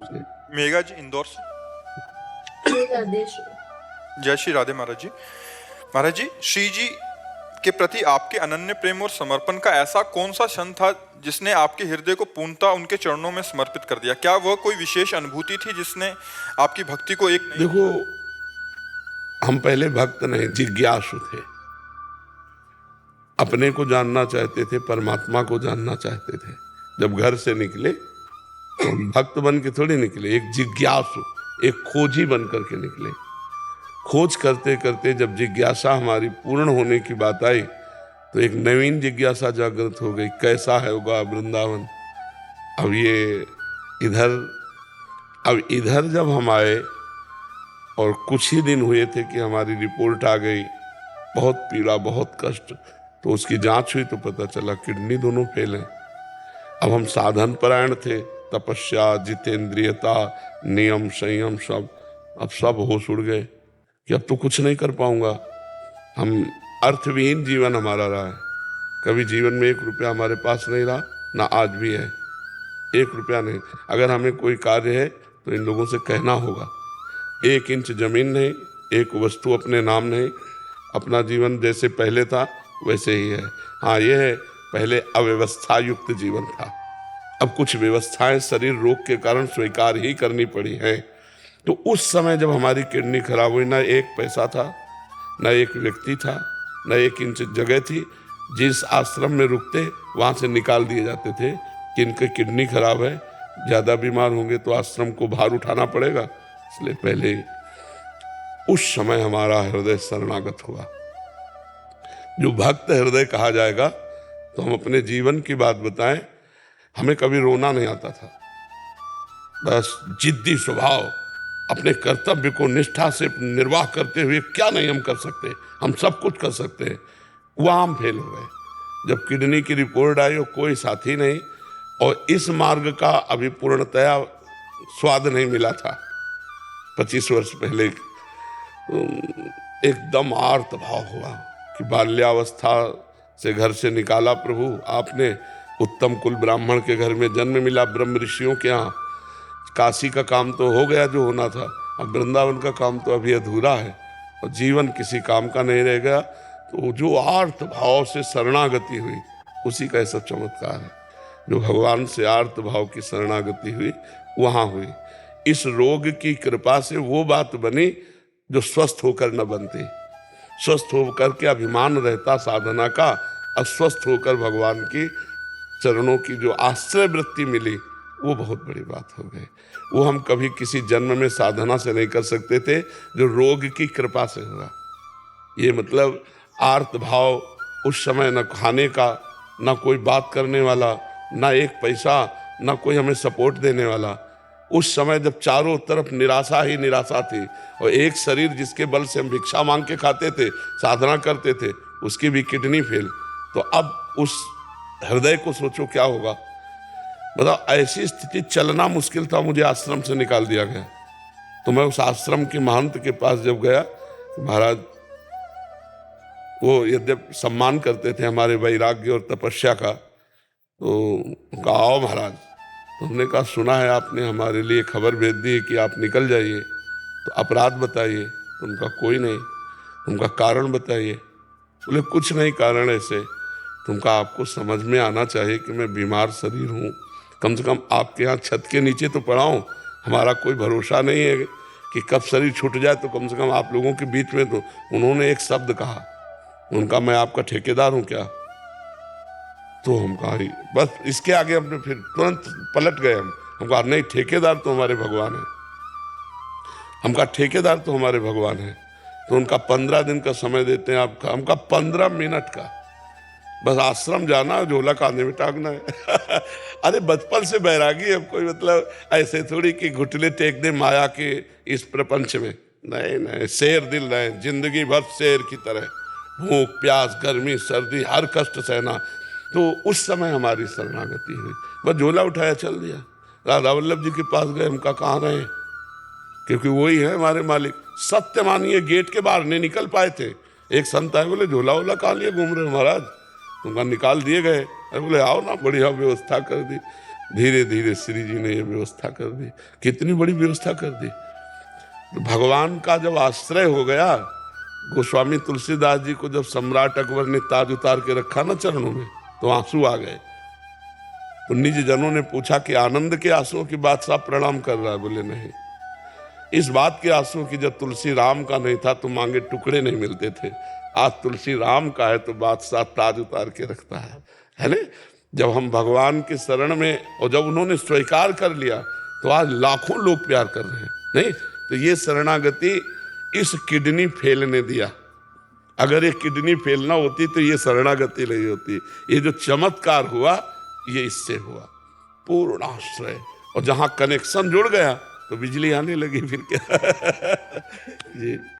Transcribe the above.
से। मेघा जी इंदौर से। जय श्री राधे महाराज जी। महाराज जी, श्री जी के प्रति आपके अनन्य प्रेम और समर्पण का ऐसा कौन सा क्षण था जिसने आपके हृदय को पूर्णतः उनके चरणों में समर्पित कर दिया? क्या वह कोई विशेष अनुभूति थी जिसने आपकी भक्ति को एक नई... देखो, हम पहले भक्त नहीं, जिज्ञासु थे। अपने को जानना चाहते थे, परमात्मा को जानना चाहते थे। जब घर से निकले तो भक्त बन के थोड़ी निकले, एक जिज्ञासु, एक खोजी बन करके निकले। खोज करते करते जब जिज्ञासा हमारी पूर्ण होने की बात आई तो एक नवीन जिज्ञासा जागृत हो गई, कैसा है होगा वृंदावन। अब इधर जब हम आए और कुछ ही दिन हुए थे कि हमारी रिपोर्ट आ गई, बहुत पीड़ा, बहुत कष्ट। तो उसकी जांच हुई तो पता चला किडनी दोनों फेल हैं। अब हम साधन परायण थे, तपस्या, जितेंद्रियता, नियम, संयम, अब सब होश उड़ गए कि अब तो कुछ नहीं कर पाऊंगा। हम अर्थविहीन जीवन हमारा रहा है। कभी जीवन में 1 रुपया हमारे पास नहीं रहा, ना आज भी है। 1 रुपया नहीं। अगर हमें कोई कार्य है तो इन लोगों से कहना होगा। 1 इंच जमीन नहीं, 1 वस्तु अपने नाम नहीं। अपना जीवन जैसे पहले था वैसे ही है। हाँ, ये है, पहले अव्यवस्था युक्त जीवन था। अब कुछ व्यवस्थाएं शरीर रोग के कारण स्वीकार ही करनी पड़ी हैं। तो उस समय जब हमारी किडनी खराब हुई, ना 1 पैसा था, ना 1 व्यक्ति था, ना 1 इंच जगह थी। जिस आश्रम में रुकते वहाँ से निकाल दिए जाते थे कि इनकी किडनी खराब है, ज़्यादा बीमार होंगे तो आश्रम को भार उठाना पड़ेगा। इसलिए पहले उस समय हमारा हृदय शरणागत हुआ। जो भक्त हृदय कहा जाएगा, तो हम अपने जीवन की बात बताएं, हमें कभी रोना नहीं आता था। बस जिद्दी स्वभाव, अपने कर्तव्य को निष्ठा से निर्वाह करते हुए क्या नहीं हम कर सकते, हम सब कुछ कर सकते हैं। वहाँ हम फेल हो गए। जब किडनी की रिपोर्ट आई और कोई साथी नहीं, और इस मार्ग का अभी पूर्णतया स्वाद नहीं मिला था। 25 वर्ष पहले एकदम आर्त भाव हुआ कि बाल्यावस्था से घर से निकाला प्रभु आपने, उत्तम कुल ब्राह्मण के घर में जन्म मिला, ब्रह्म ऋषियों के यहाँ। काशी का काम तो हो गया जो होना था, अब वृंदावन का काम तो अभी अधूरा है, और जीवन किसी काम का नहीं रह गया। तो जो आर्त भाव से शरणागति हुई, उसी का ऐसा चमत्कार है। जो भगवान से आर्त भाव की शरणागति हुई, वहाँ हुई। इस रोग की कृपा से वो बात बनी जो स्वस्थ होकर न बनती। स्वस्थ होकर के अभिमान रहता साधना का, अस्वस्थ होकर भगवान की चरणों की जो आश्रय वृत्ति मिली, वो बहुत बड़ी बात हो गई। वो हम कभी किसी जन्म में साधना से नहीं कर सकते थे, जो रोग की कृपा से हुआ। ये मतलब आर्त भाव, उस समय न खाने का, न कोई बात करने वाला, न 1 पैसा, न कोई हमें सपोर्ट देने वाला। उस समय जब चारों तरफ निराशा ही निराशा थी, और एक शरीर जिसके बल से हम भिक्षा मांग के खाते थे, साधना करते थे, उसकी भी किडनी फेल। तो अब उस हृदय को सोचो क्या होगा। बताओ, ऐसी स्थिति, चलना मुश्किल था, मुझे आश्रम से निकाल दिया गया। तो मैं उस आश्रम के महंत के पास जब गया, महाराज वो यद्यप सम्मान करते थे हमारे वैराग्य और तपस्या का, तो कहा आओ महाराज। तो हमने कहा सुना है आपने हमारे लिए खबर भेज दी है कि आप निकल जाइए, तो अपराध बताइए। तो उनका कोई नहीं। उनका कारण बताइए। बोले कुछ नहीं कारण ऐसे। तुमका आपको समझ में आना चाहिए कि मैं बीमार शरीर हूँ, कम से कम आपके यहाँ छत के नीचे तो पड़ा हूँ। हमारा कोई भरोसा नहीं है कि कब शरीर छूट जाए, तो कम से कम आप लोगों के बीच में। तो उन्होंने एक शब्द कहा, उनका मैं आपका ठेकेदार हूँ क्या? तो हम कहा बस, इसके आगे हमने फिर तुरंत पलट गए। हम कहा नहीं, ठेकेदार तो हमारे भगवान है। हम कहा ठेकेदार तो हमारे भगवान है। तो उनका 15 दिन का समय देते हैं आपका। हमका 15 मिनट का, बस आश्रम जाना, झोला कांधे में टांगना है। अरे बचपन से बैरागी है कोई, मतलब ऐसे थोड़ी कि घुटने टेक दे माया के इस प्रपंच में। नहीं नहीं, शेर दिल रहे, जिंदगी भर शेर की तरह, भूख प्यास गर्मी सर्दी हर कष्ट सहना। तो उस समय हमारी शरणागति हुई, बस झोला उठाया चल दिया। राधा वल्लभ जी के पास गए, हमका कहाँ रहे, क्योंकि वही है हमारे मालिक। सत्य मानिए, गेट के बाहर नहीं निकल पाए थे। एक संत आए, बोले झोला वोला कहाँ लिए घूम रहे हो महाराज? तुमका निकाल दिए गए। अरे बोले आओ ना, बढ़िया व्यवस्था कर दी। धीरे धीरे श्री जी ने ये व्यवस्था कर दी। कितनी बड़ी व्यवस्था कर दी। तो भगवान का जब आश्रय हो गया, गोस्वामी तुलसीदास जी को जब सम्राट अकबर ने ताज उतार के रखा ना चरणों में, तो आंसू आ गए। तो निज जनों ने पूछा कि आनंद के आंसुओं की बादशाह प्रणाम कर रहा है? बोले नहीं, इस बात के आंसू की जब तुलसी राम का नहीं था तो मांगे टुकड़े नहीं मिलते थे। आज तुलसी राम का है तो बादशाह ताज उतार के रखता है ना। जब हम भगवान के शरण में, और जब उन्होंने स्वीकार कर लिया तो आज लाखों लोग प्यार कर रहे हैं। नहीं तो ये शरणागति इस किडनी फेल ने दिया। अगर ये किडनी फेल ना होती तो ये शरणागति नहीं होती। ये जो चमत्कार हुआ ये इससे हुआ, पूर्ण आश्रय। और जहां कनेक्शन जुड़ गया तो बिजली आने लगी, फिर क्या। जी।